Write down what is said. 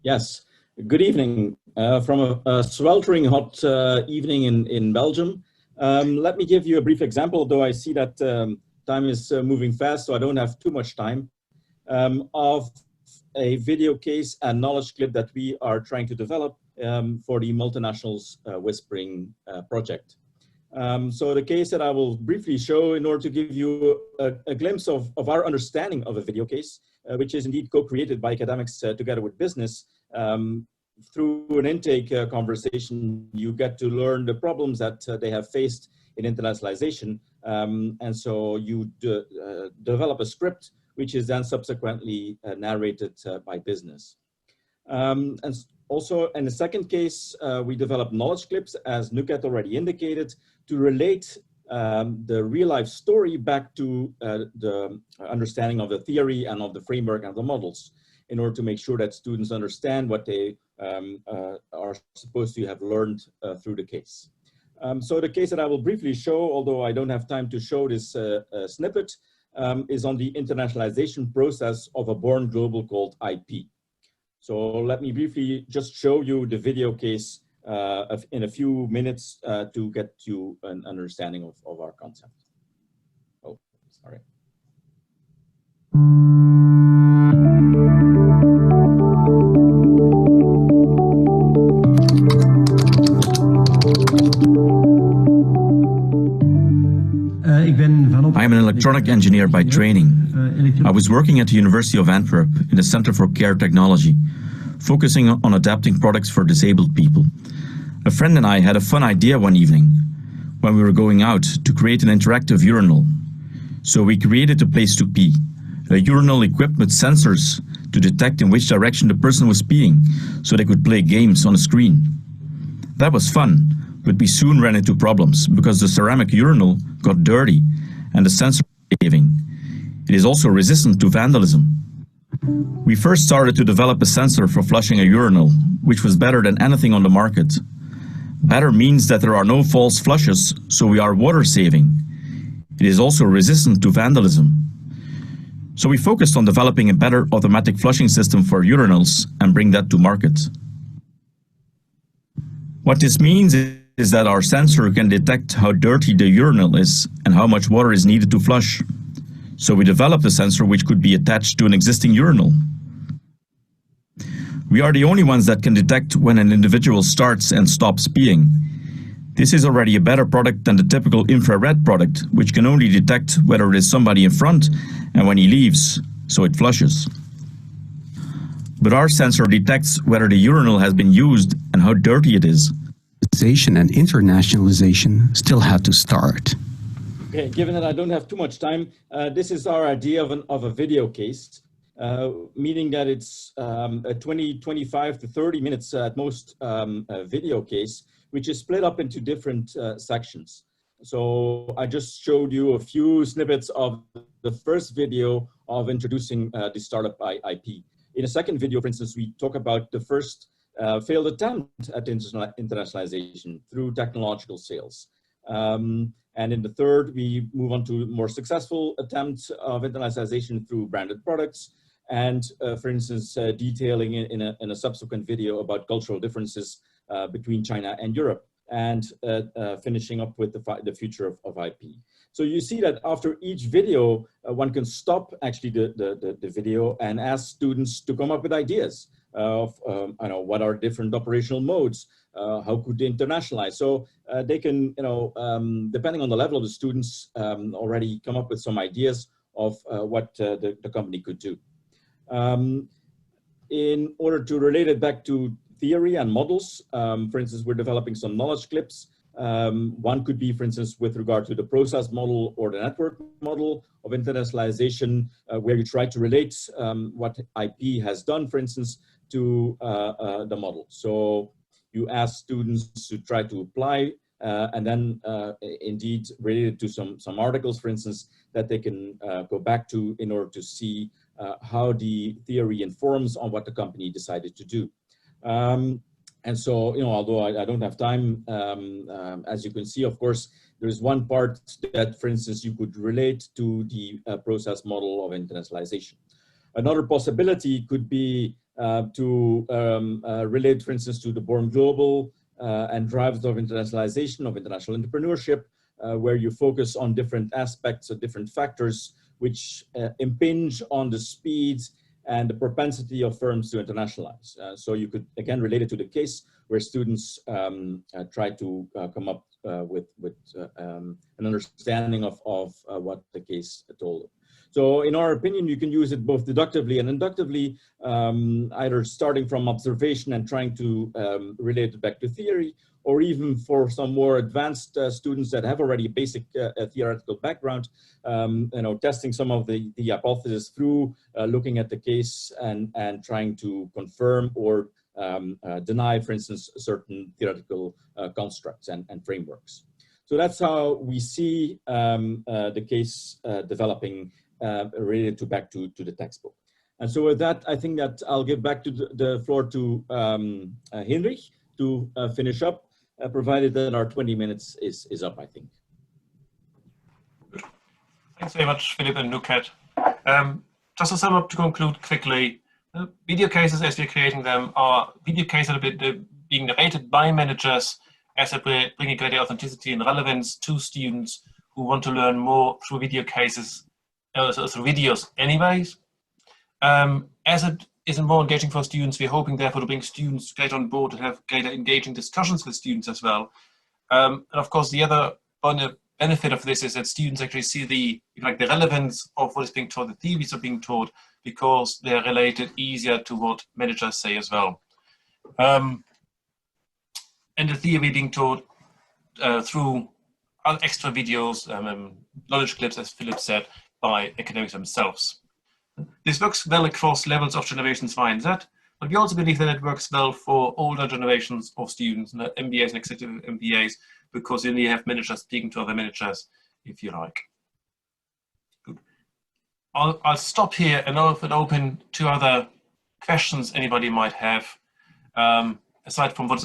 Yes, good evening from a sweltering hot evening in Belgium. Let me give you a brief example, though I see that time is moving fast, so I don't have too much time, of a video case and knowledge clip that we are trying to develop for the multinationals Whispering project. So the case that I will briefly show in order to give you a glimpse of our understanding of a video case, which is indeed co-created by academics together with business. Through an intake conversation, you get to learn the problems that they have faced in internationalization. And so you develop a script, which is then subsequently narrated by business. And also, in the second case, we developed knowledge clips, as Nuket already indicated, to relate the real-life story back to the understanding of the theory and of the framework and the models, in order to make sure that students understand what they are supposed to have learned through the case. So the case that I will briefly show, although I don't have time to show this snippet, is on the internationalization process of a born global called IP. So let me briefly just show you the video case in a few minutes to get you an understanding of our concept. Oh, sorry. I am an electronic engineer by training. I was working at the University of Antwerp in the Center for Care Technology, focusing on adapting products for disabled people. A friend and I had a fun idea one evening when we were going out to create an interactive urinal. So we created a place to pee, a urinal equipped with sensors to detect in which direction the person was peeing, so they could play games on a screen. That was fun, but we soon ran into problems because the ceramic urinal got dirty and the sensor was behaving. It is also resistant to vandalism. We first started to develop a sensor for flushing a urinal, which was better than anything on the market. Better means that there are no false flushes, so we are water saving. It is also resistant to vandalism. So we focused on developing a better automatic flushing system for urinals and bring that to market. What this means is that our sensor can detect how dirty the urinal is and how much water is needed to flush. So we developed a sensor which could be attached to an existing urinal. We are the only ones that can detect when an individual starts and stops peeing. This is already a better product than the typical infrared product, which can only detect whether it is somebody in front and when he leaves, so it flushes. But our sensor detects whether the urinal has been used and how dirty it is. And internationalization still have to start. Okay, given that I don't have too much time, this is our idea of a video case, meaning that it's a 25 to 30 minutes at most video case, which is split up into different sections. So I just showed you a few snippets of the first video of introducing the startup IP. In a second video, for instance, we talk about the first failed attempt at internationalization through technological sales. And in the third, we move on to more successful attempts of internationalization through branded products. And for instance, detailing in a subsequent video about cultural differences between China and Europe, and finishing up with the future of IP. So you see that after each video, one can stop actually the video and ask students to come up with ideas of what are different operational modes, how could they internationalize. So they can, depending on the level of the students, already come up with some ideas of what the company could do. In order to relate it back to theory and models, for instance, we're developing some knowledge clips. One could be, for instance, with regard to the process model or the network model of internationalization, where you try to relate what IP has done, for instance, to the model. So you ask students to try to apply and then indeed related to some articles, for instance, that they can go back to in order to see how the theory informs on what the company decided to do. And so, although I don't have time, as you can see, of course, there's one part that, for instance, you could relate to the process model of internationalization. Another possibility could be to relate, for instance, to the Born Global and drivers of internationalization, of international entrepreneurship, where you focus on different aspects of different factors which impinge on the speed and the propensity of firms to internationalize. So you could, again, relate it to the case where students try to come up with an understanding of what the case told them. So in our opinion, you can use it both deductively and inductively, either starting from observation and trying to relate it back to theory, or even for some more advanced students that have already a basic theoretical background, testing some of the hypotheses through looking at the case and trying to confirm or deny, for instance, certain theoretical constructs and frameworks. So that's how we see the case developing related to back to the textbook. And so with that, I think that I'll give back to the floor to Heinrich to finish up, provided that our 20 minutes is up, I think. Thanks very much, Philip and Nuket. Just to sum up, to conclude quickly, video cases as we're creating them are video cases that are being narrated by managers as they bring a greater authenticity and relevance to students who want to learn more through video cases, through videos anyways. As it is more engaging for students, we're hoping therefore to bring students straight on board and have greater engaging discussions with students as well. And of course, the other benefit of this is that students actually see the relevance of what is being taught, the theories are being taught, because they're related easier to what managers say as well. And the theory being taught through extra videos, knowledge clips, as Philip said, by academics themselves. This works well across levels of generations Y and Z, but we also believe that it works well for older generations of students, MBAs and executive MBAs, because you only have managers speaking to other managers, if you like. Good. I'll stop here and open to other questions anybody might have, aside from what's